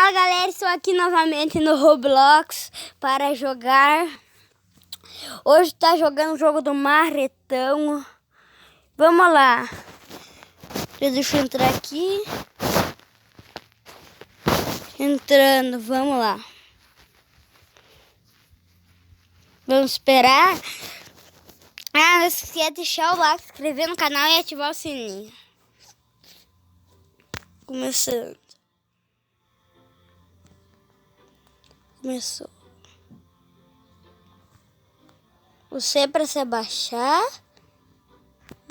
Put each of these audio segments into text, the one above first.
Fala galera, estou aqui novamente no Roblox para jogar. Hoje tá jogando o jogo do Marretão. Vamos lá. Deixa eu entrar aqui. Entrando, vamos lá. Vamos esperar. Ah, não esqueça de deixar o like, se inscrever no canal e ativar o sininho. Começando. Começou. O C é para se abaixar.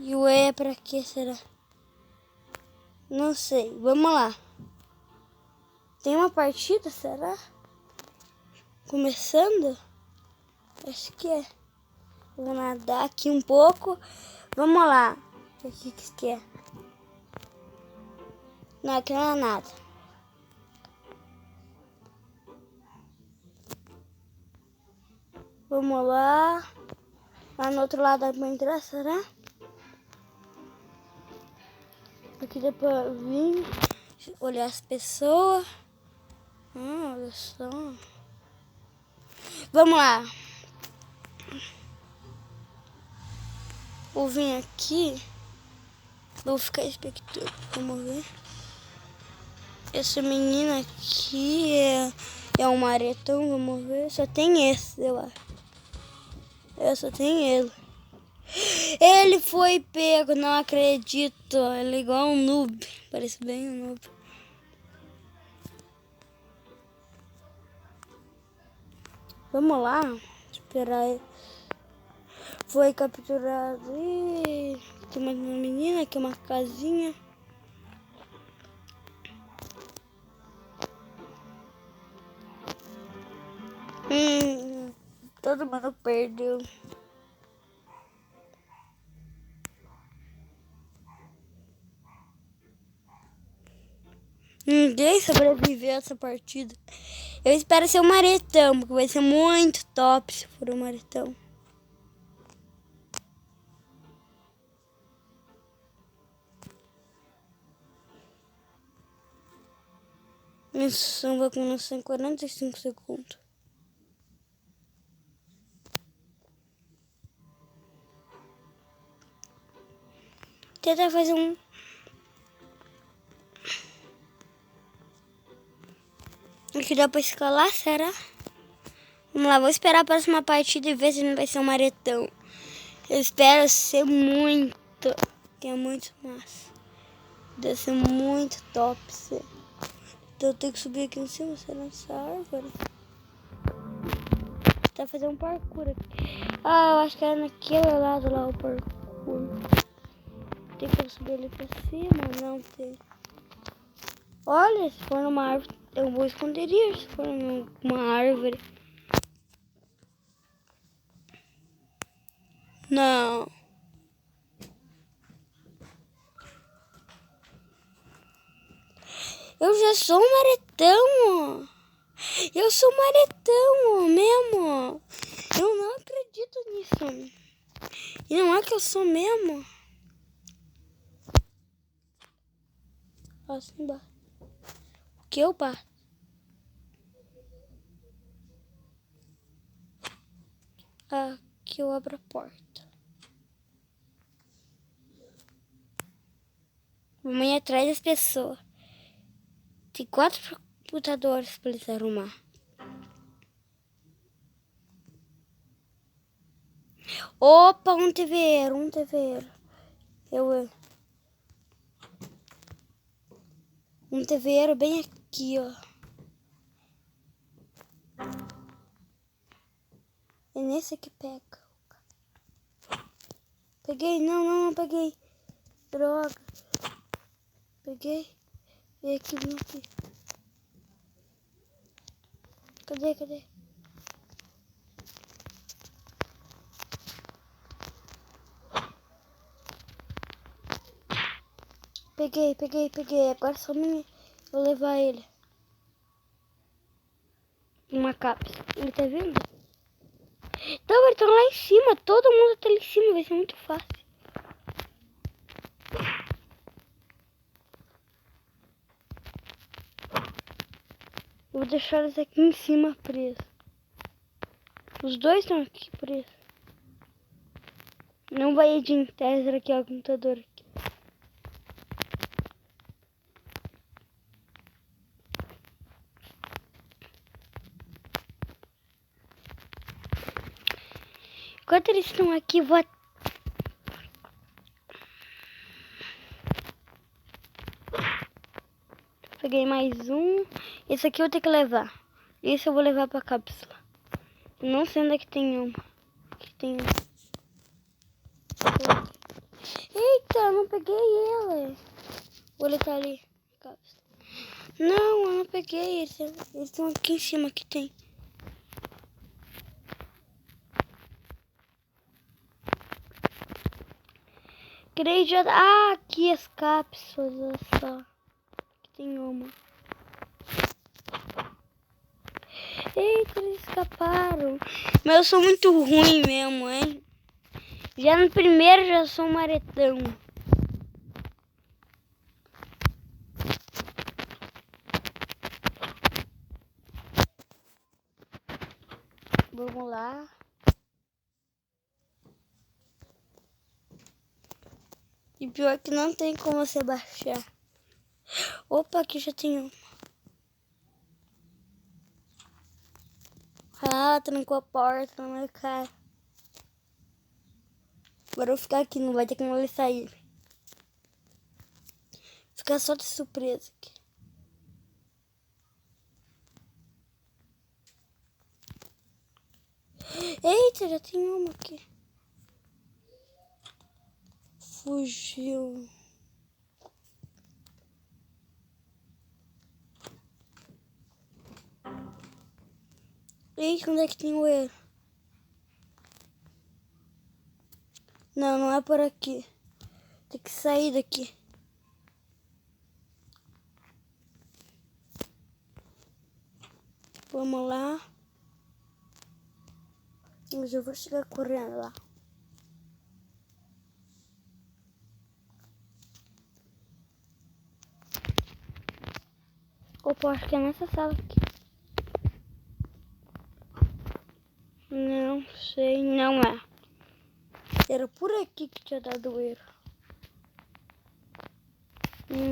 E o E é para que será? Não sei. Vamos lá. Tem uma partida, será? Começando? Acho que é. Vou nadar aqui um pouco. Vamos lá. O que é? Não, aqui não é nada. Vamos lá. Lá no outro lado dá pra entrar, será? Aqui dá pra vir. Olhar as pessoas. Olha só. Vamos lá. Vou vir aqui. Vou ficar expectando. Vamos ver. Essa menina aqui é um Marretão. Vamos ver. Só tem esse, eu acho. Só tem ele. Ele foi pego, não acredito. Ele é igual um noob. Parece bem um noob. Vamos lá. Esperar ele. Foi capturado. Ih, tem uma menina aqui, uma casinha. Todo mundo perdeu. Ninguém sobreviveu a essa partida. Eu espero ser um Marretão, porque vai ser muito top se for um Marretão. Missão vai começar em 45 segundos. Tentar fazer um... Aqui dá pra escalar, será? Vamos lá, vou esperar a próxima partida e ver se não vai ser um Marretão. Eu espero ser muito, que é muito massa. Deve ser muito top. Então eu tenho que subir aqui em cima, será nessa árvore? Tá fazendo um parkour aqui. Ah, eu acho que é naquele lado lá o parkour. Tem que subir ali pra cima? Não tem. Olha, se for numa árvore, eu vou esconder isso. Se for numa árvore. Não. Eu já sou um Marretão. Eu sou um Marretão mesmo. Eu não acredito nisso. E não é que eu sou mesmo. Assim embaixo. O que eu bato? Aqui eu abro a porta. Vamos ir atrás das pessoas. Tem 4 computadores para eles arrumar. Opa, um TVeiro. Um TVeiro bem aqui, ó. É nesse que pega. Peguei, não peguei. Droga. Peguei. E aqui, vem aqui. Cadê? Peguei. Agora só eu levar ele. Uma cápsula. Ele tá vendo? Então ele tá lá em cima. Todo mundo tá lá em cima. Vai ser muito fácil. Eu vou deixar eles aqui em cima presos. Os dois estão aqui presos. Não vai editar aqui ó, o computador aqui. Enquanto eles estão aqui, vou... Peguei mais um. Esse aqui eu vou ter que levar. Esse eu vou levar pra cápsula. Não sei onde é que tem uma. Aqui tem uma. Eita, eu não peguei ele. Ou ele tá ali. Cápsula. Não, eu não peguei. Eles estão aqui em cima que tem. Creio já... Ah, aqui as cápsulas, olha só. Aqui tem uma. Eita, eles escaparam. Mas eu sou muito ruim mesmo, hein? Já no primeiro já sou um maretão. Vamos lá. E pior que não tem como você baixar. Opa, aqui já tem um. Ah, trancou a porta, não vai cair. Agora eu vou ficar aqui, não vai ter como ele sair. Ficar só de surpresa aqui. Eita, já tem uma aqui. Fugiu. Eita, onde é que tem o erro? Não, não é por aqui. Tem que sair daqui. Vamos lá. Mas eu vou chegar correndo lá. Opa, acho que é nessa sala aqui. Não sei, não é. Era por aqui que tinha dado erro.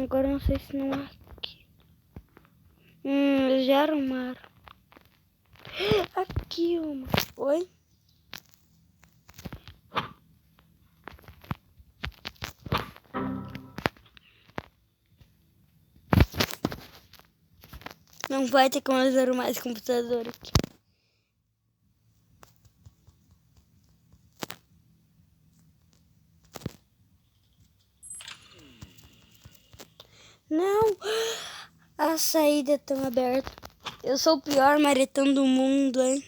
Agora não sei se não é aqui. Eles já arrumaram. Aqui uma. Oi? Não vai ter como eles arrumar esse computador aqui. Não! A saída tá aberta. Eu sou o pior maretão do mundo, hein?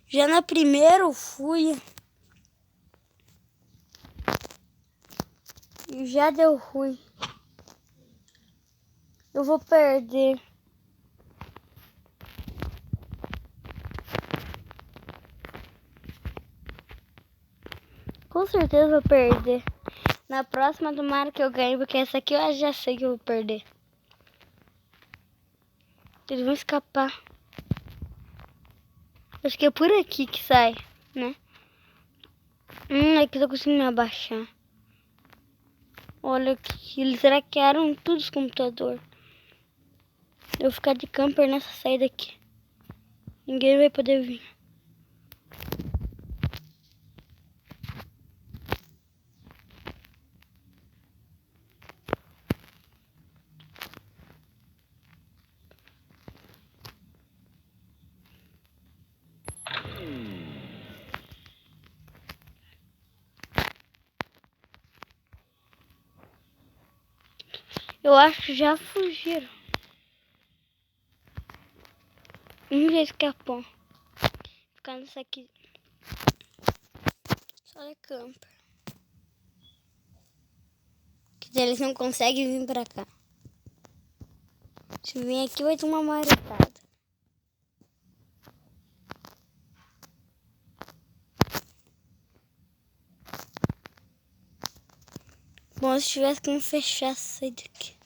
Já na primeira eu fui. E já deu ruim. Eu vou perder. Com certeza vou perder. Na próxima tomara que eu ganhe, porque essa aqui eu já sei que eu vou perder. Eles vão escapar. Acho que é por aqui que sai, né? Aqui eu tô conseguindo me abaixar. Olha aqui, eles hackearam tudo os computadores. Eu vou ficar de camper nessa saída aqui. Ninguém vai poder vir. Eu acho que já fugiram. Já escapou. Ficar nessa aqui. Só é camper. Que daí eles não conseguem vir pra cá. Se vir aqui vai ter uma maretada. Bom, se tivesse como fechar essa saída aqui.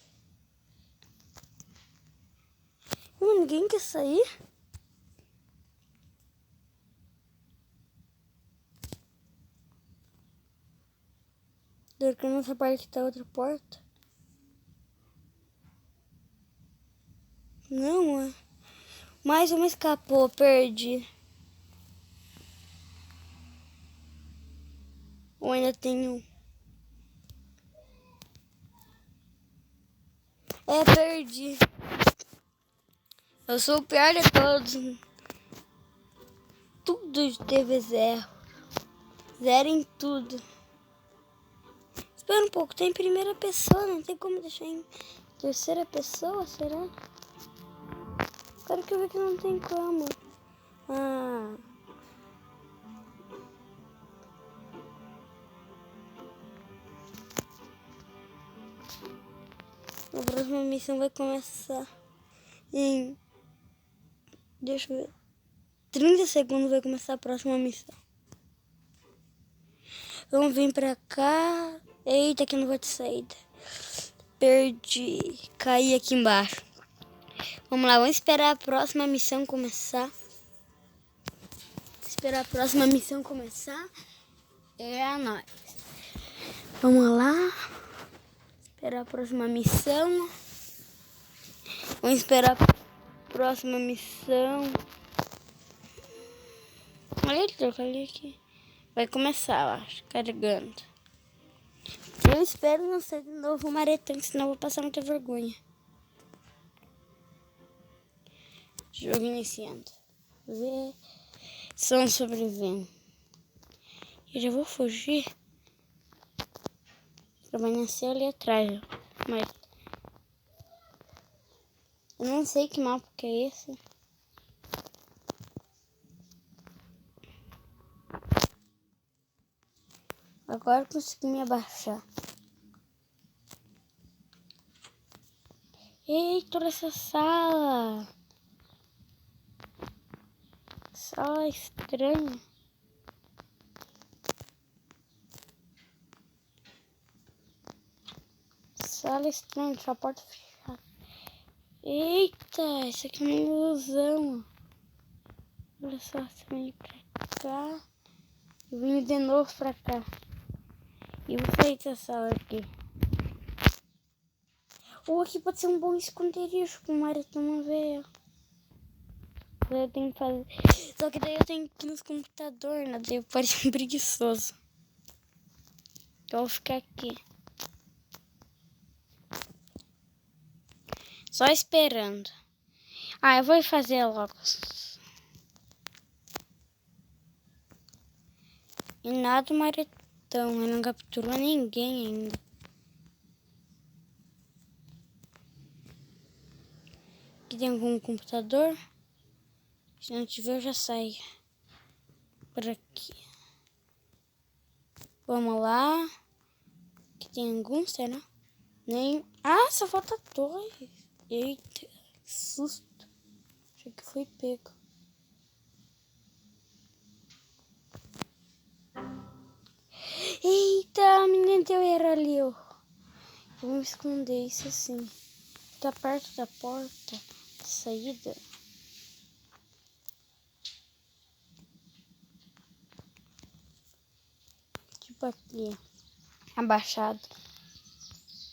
Ninguém quer sair? Aqui nessa parte tá outra porta. Não, é. Mais uma escapou, perdi. Ou ainda tem um. Perdi. Eu sou o pior de todos. Tudo teve zero. Zero em tudo. Espera um pouco, tem primeira pessoa, não tem como deixar em terceira pessoa, será? Claro que eu vi que não tem como. A próxima missão vai começar em... Deixa eu ver. 30 segundos vai começar a próxima missão. Vamos vir pra cá. Eita, que não vai ter saída. Perdi. Caí aqui embaixo. Vamos lá, vamos esperar a próxima missão começar. Esperar a próxima missão começar. É a nós. Vamos lá. Esperar a próxima missão. Vamos esperar a próxima missão. Olha ali aqui. Vai começar, eu acho, carregando. Eu espero não ser de novo um maretão, senão eu vou passar muita vergonha. Jogo iniciando. Ver. São sobrevivendo. Eu já vou fugir. Vai nascer ali atrás. Mas eu não sei que mapa que é esse. Agora consegui me abaixar. Eita, olha essa sala. Sala estranha. Sala estranha, deixa a porta fechada. Eita, isso aqui é uma ilusão. Olha só, você vem pra cá. Eu vim de novo pra cá. E vou sair dessa sala aqui. Ou aqui pode ser um bom esconderijo com uma maratona velha. Eu tenho que fazer. Só que daí eu tenho que ir nos computadores, né? Daí eu pareço preguiçoso. Então eu vou ficar aqui. Só esperando. Eu vou fazer logo. E nada, o maretão. Ele não capturou ninguém ainda. Aqui tem algum computador? Se não tiver, eu já saio. Por aqui. Vamos lá. Aqui tem algum, será? Nem... só falta 2. Eita, que susto. Achei que foi pego. Eita, a menina deu erro ali, ó. Vou me esconder, isso assim. Tá perto da porta de saída. Tipo aqui. Abaixado.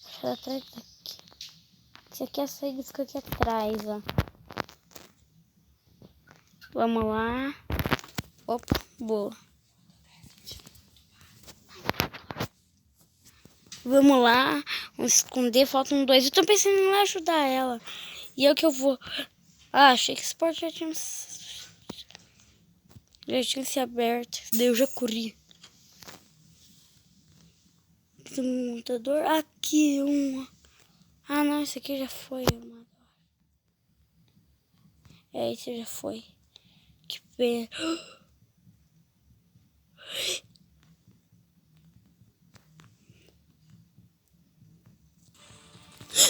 Abaixado atrás daqui. Isso aqui é a saída, fica aqui atrás, ó. Vamos lá. Opa, boa. Vamos lá. Vamos esconder, faltam 2. Eu tô pensando em ir lá ajudar ela. E é o que eu vou... achei que esse porta já tinha se aberto. Daí eu já corri. Tem um montador. Aqui, um. Não, esse aqui já foi. Esse já foi. Que pena.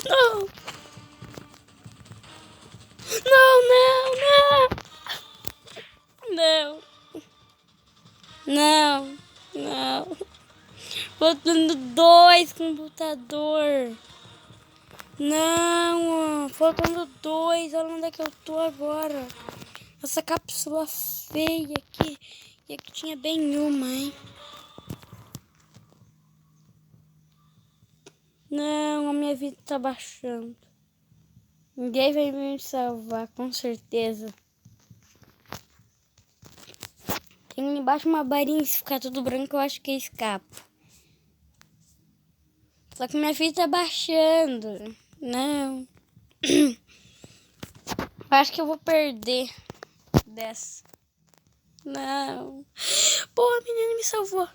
Não! Não, não, não! Não! Não! Não! Faltando 2 computador. Não! faltando 2. Olha onde é que eu tô agora. Essa cápsula feia aqui. E aqui tinha bem uma, hein? Não, a minha vida tá baixando. Ninguém vai me salvar, com certeza. Tem ali embaixo uma barinha, se ficar tudo branco, eu acho que eu escapo. Só que minha vida tá baixando. Não. Eu acho que eu vou perder dessa. Não. Pô, a menina me salvou.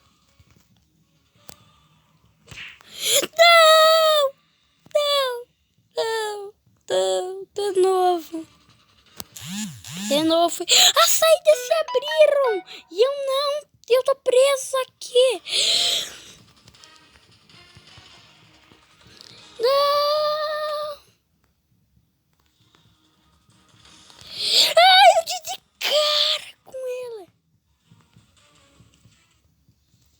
Não! Não! Não! Não! De novo. De novo. As saídas se abriram! E eu não! Eu tô preso aqui! Não! Ai, eu dei de cara com ele!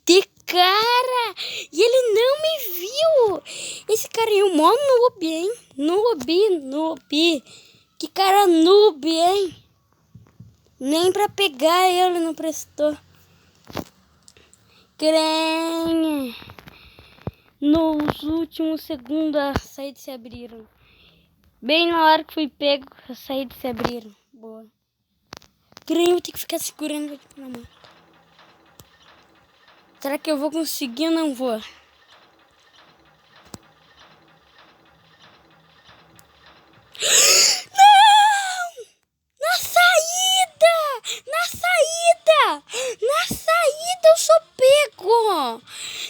De cara! E ele não me viu! Esse cara é um mó noob, hein? Noob! Que cara noob, hein? Nem pra pegar ele não prestou. Crenha! Nos últimos segundos as saídas se abriram. Bem na hora que fui pego, as saídas se abriram. Boa. Crenha, eu vou ter que ficar segurando aqui na mão. Será que eu vou conseguir ou não vou? Não! Na saída! Na saída! Na saída eu sou pego!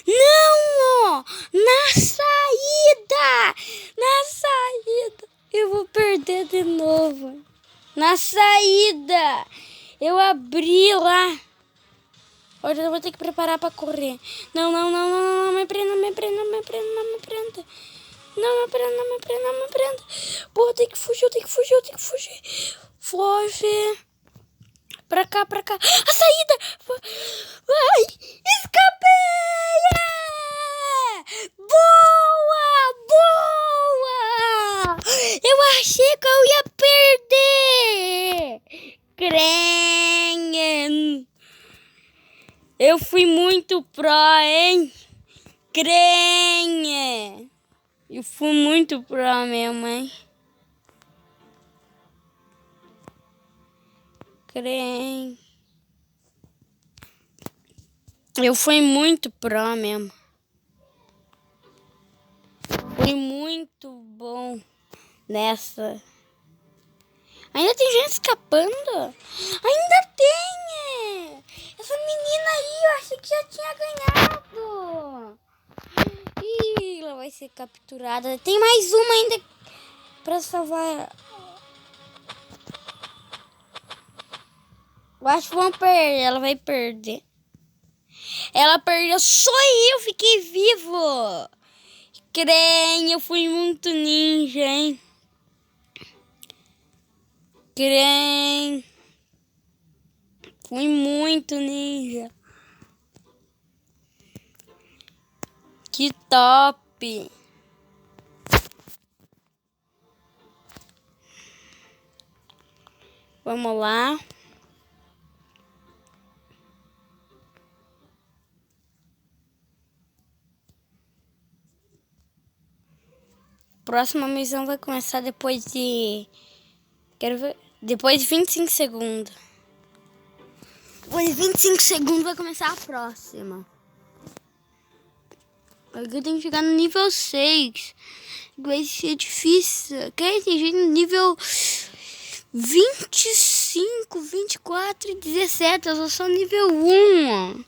Não! Na saída! Na saída! Eu vou perder de novo. Na saída! Eu abri lá. Agora eu vou ter que preparar pra correr. Não, me prenda, me prenda, me prenda, não me prenda. Não me prenda, não me prenda, não me prenda. Pô, eu tenho que fugir, eu tenho que fugir, eu tenho que fugir. Foge. Pra cá, pra cá. A saída! Ai, escapei! É! Boa! Boa! Eu achei que eu ia perder. Crenha. Eu fui muito pro, hein? Crenha. Eu fui muito pro mesmo, hein? Crenha. Eu fui muito pro mesmo. Fui muito bom nessa. Ainda tem gente escapando? Ainda tem! Essa menina aí, eu achei que já tinha ganhado. Ih, ela vai ser capturada. Tem mais uma ainda pra salvar. Eu acho que vão perder. Ela vai perder. Ela perdeu. Só eu fiquei vivo. Crenha, eu fui muito ninja, hein? Crenha. Fui muito ninja. Que top. Vamos lá. Próxima missão vai começar depois de... Quero ver... Depois de 25 segundos. Depois de 25 segundos vai começar a próxima. Aqui eu tenho que chegar no nível 6. Vai ser difícil. Tem gente no nível 25, 24 e 17. Eu só sou nível 1.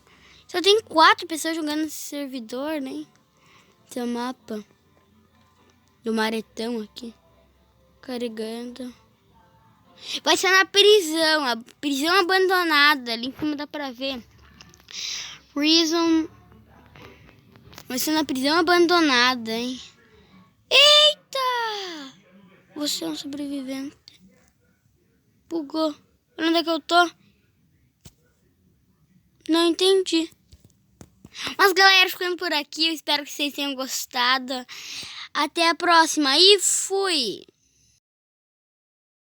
Só tem 4 pessoas jogando nesse servidor, né? Esse é o mapa do maretão aqui. Carregando. Vai ser na prisão. A prisão abandonada. Ali em cima dá pra ver. Prison. Vai ser na prisão abandonada, hein? Eita! Você é um sobrevivente. Bugou. Onde é que eu tô? Não entendi. Mas galera, ficando por aqui. Eu espero que vocês tenham gostado. Até a próxima. E fui!